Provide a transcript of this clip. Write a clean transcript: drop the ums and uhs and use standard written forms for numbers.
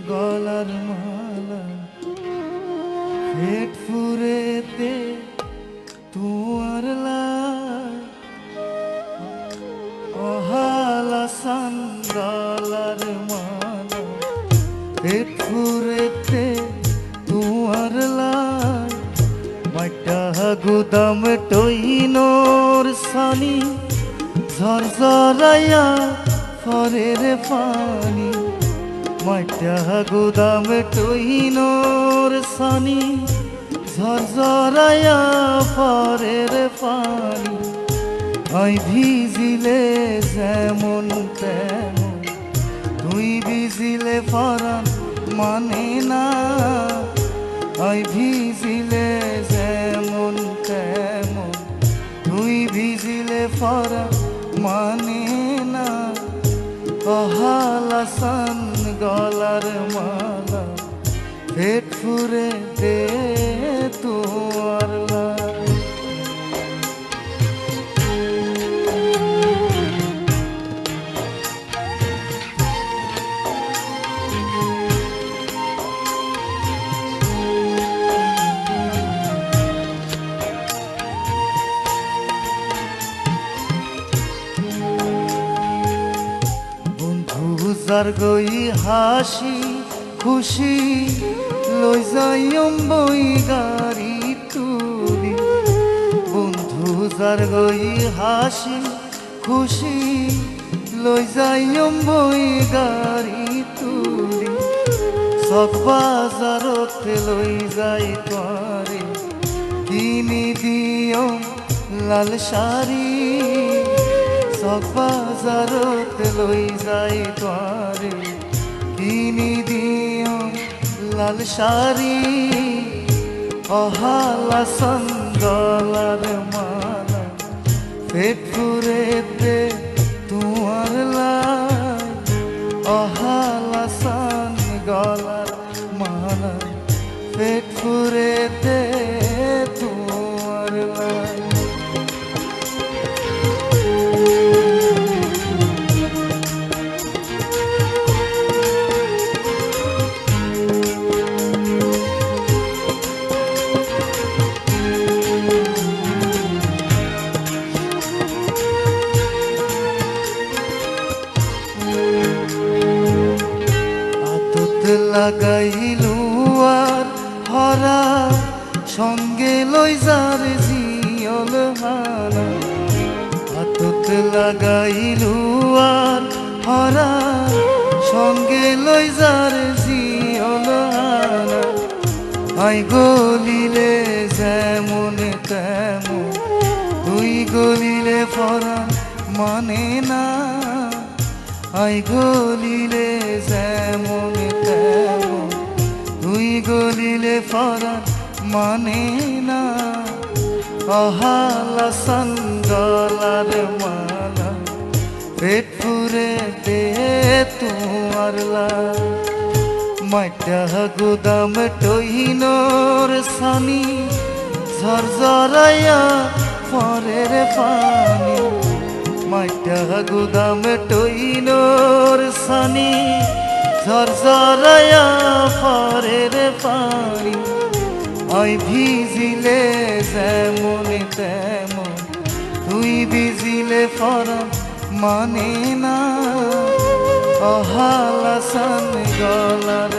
গলার মালা পেট ফুরেতে তোমার অহালাসান গলার মালা পেট ফুরেতে তোমার মাটা গুদাম টইনোর সানি ঝরঝরাইয়া ফরের পানি মাটা গুদাম টইনোর সানি ঝরঝরাইয়া ফরের পানি আই ভিজিলে যেমন তেমন তুই ভিজিলে ফরান মানে না আই ভিজিলে যেমন তেমন তুই ভিজিলে ফরান মানে না অহালাসান গলার মালা পেট ফুরে দে তোর যার গই হাসি খুশি লই যাইম বই গাড়ি তুলি বন্ধু যার গই হাসি খুশি লই যাইম বই গাড়ি তুলি সব বাজারতে লই যাই তোরে কিনি দিও লাল শাড়ি সব বাজারতে লই যাই তোরে কিনি দিও লাল শাড়ি অহালাসান গলার মালা পেট ফুরেতে তোমার লাই অহালাসান গলার মালা পেট ফুরেতে তোমার লাই লাগাইলু আর হরা সঙ্গে লই যার জিয়ল হানা হাতত লাগাইলু আর হরা সঙ্গে লই যার জিয়ল হানা আই গলিলে যেমন তেমন তুই গলিলে ফরা মানে না আই গলিলে যেমন তেমন তুই গলিলে ফরান মানে না অহালাসান গলার মালা পেট ফুরে দে তোমার মাটা গুদাম টইনোর সানি ঝরঝরাইয়া ফরের পানি মাটা গুদাম টইনোর সানি ঝরঝরাইয়া ফরের পানি আই ভিজিলে যেমন তেমন তুই ভিজিলে ফরান মানে না অহালাসান গলার